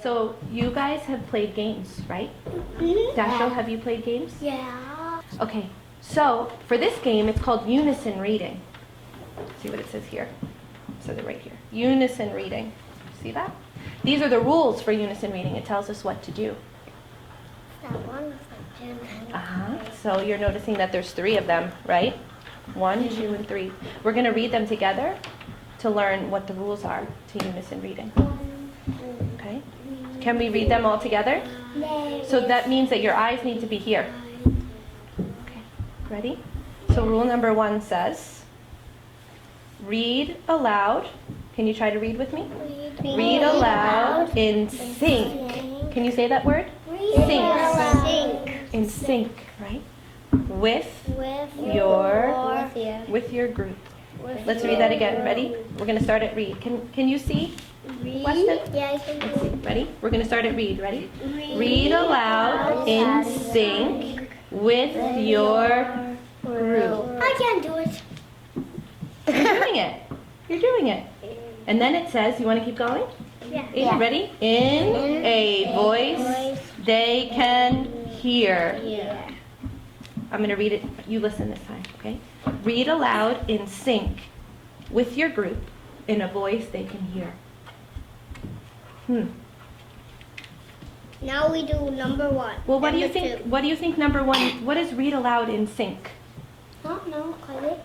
So you guys have played games, right? Dashiell, have you played games? Yeah. Okay, so for this game, it's called Unison Reading. See what it says here? It says it right here. Unison Reading. See that? These are the rules for Unison Reading. It tells us what to do. That one was like So you're noticing that there's 3 of them, right? 1, 2, and 3. We're going to read them together to learn what the rules are to Unison Reading. Okay? Can we read them all together? So that means that your eyes need to be here. Okay, ready? So rule number 1 says, read aloud. Can you try to read with me? Read aloud in sync. Can you say that word? Sync. In sync, right? With your group. Let's read that again. Ready? We're going to start at read. Can you see? Weston? Yeah, I can Let's see. Ready? We're going to start at read. Ready? Read aloud in sync with your group. I can't do it. You're doing it. You're doing it. And then it says, you want to keep going? Yeah. Ready? In a voice they can hear. Yeah. I'm going to read it. You listen this time, okay? Read aloud in sync with your group in a voice they can hear. Now we do number 1. Well, what do you think? What do you think number 1? What is read aloud in sync? Oh, no, cut it.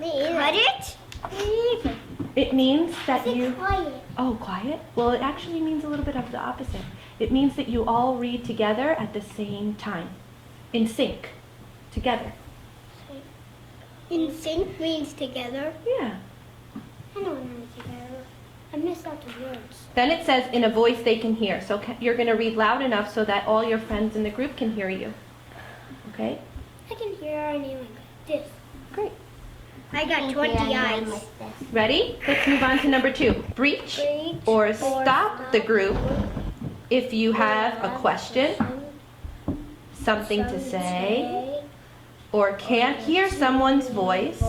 Me either. Cut it? It means that you. Quiet. Oh, quiet? Well, it actually means a little bit of the opposite. It means that you all read together at the same time, in sync, together. In sync means together. Yeah. I know what means together. I missed out the words. Then it says in a voice they can hear. So you're going to read loud enough so that all your friends in the group can hear you. Okay? I can hear our name like this. Great. I got 20 eyes. Ready? Let's move on to number 2. Breach or stop the group if you have a question, something to say, or can't hear someone's voice.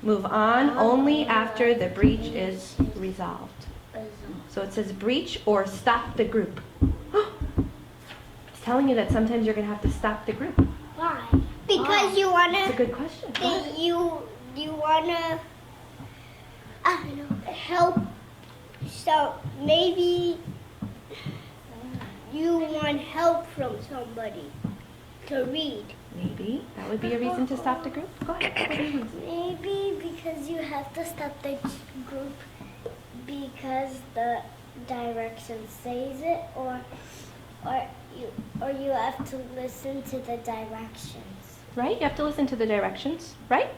Move on only after the breach is resolved. So it says breach or stop the group. It's telling you that sometimes you're going to have to stop the group. Why? Because you wanna. That's a good question. You wanna. I don't know. Help. So maybe you want help from somebody to read. Maybe that would be a reason to stop the group. Go ahead. What do you want? Maybe because you have to stop the group because the direction says it, or you have to listen to the directions. Right? You have to listen to the directions, right?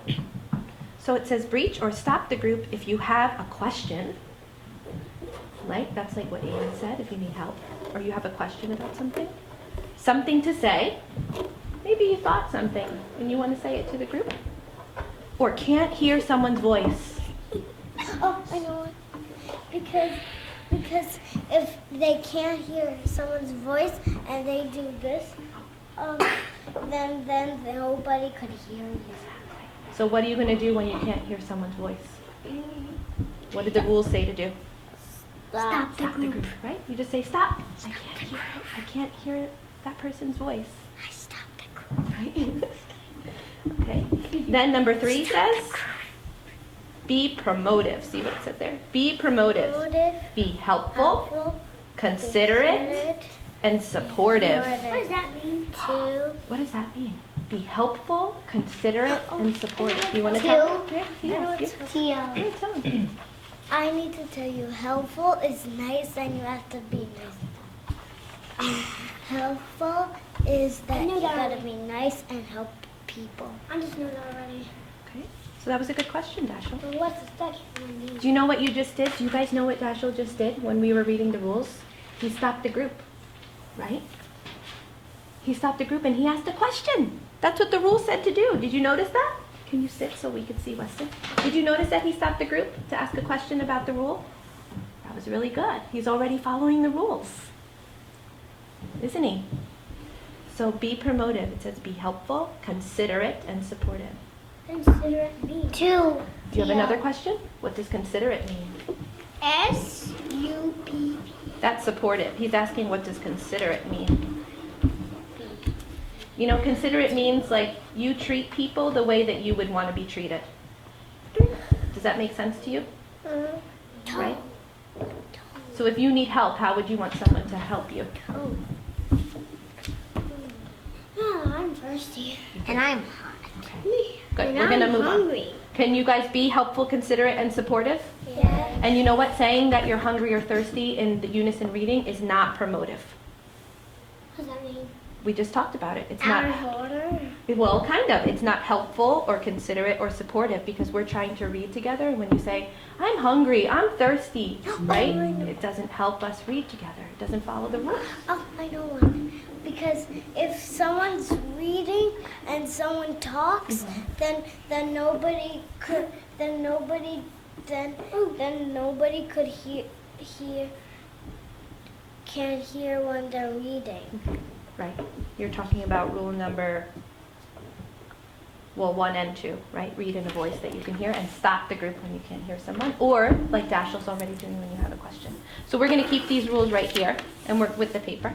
So it says breach or stop the group if you have a question. Right? That's like what Ian said, if you need help or you have a question about something. Something to say. Maybe you thought something and you want to say it to the group. Or can't hear someone's voice. Oh, I know it. Because if they can't hear someone's voice and they do this, then nobody could hear you. So what are you going to do when you can't hear someone's voice? What did the rules say to do? Stop the group. Right? You just say stop. I can't hear that person's voice. I stopped the group. Right? Okay. Then number 3 says be promotive. See what it said there? Be promotive. Be helpful, considerate, and supportive. What does that mean? What does that mean? Be helpful, considerate, and supportive. Do you want to tell me? Yeah. Tell me. I need to tell you, helpful is nice and you have to be nice. Helpful is that you gotta be nice and help people. I just knew that already. Okay. So that was a good question, Dashiell. But what's the second one? Do you know what you just did? Do you guys know what Dashiell just did when we were reading the rules? He stopped the group, right? He stopped the group and he asked a question. That's what the rule said to do. Did you notice that? Can you sit so we could see Weston? Did you notice that he stopped the group to ask a question about the rule? That was really good. He's already following the rules, isn't he? So be promotive. It says be helpful, considerate, and supportive. Considerate me. 2. Do you have another question? What does considerate mean? SUP That's supportive. He's asking, what does considerate mean? You know, considerate means like you treat people the way that you would want to be treated. Does that make sense to you? Right? So if you need help, how would you want someone to help you? I'm thirsty. And I'm hot. Okay. Good. We're going to move on. Can you guys be helpful, considerate, and supportive? Yeah. And you know what? Saying that you're hungry or thirsty in the unison reading is not promotive. What does that mean? We just talked about it. It's Out not. of order? Well, kind of. It's not helpful or considerate or supportive because we're trying to read together. And when you say, I'm hungry, I'm thirsty, right? It doesn't help us read together. It doesn't follow the rules. Oh, I know one. Because if someone's reading and someone talks, then nobody could can't hear when they're reading. Right. You're talking about rule number, 1 and 2, right? Read in a voice that you can hear and stop the group when you can't hear someone. Or, like Dashiell's already doing when you have a question. So we're going to keep these rules right here and work with the paper.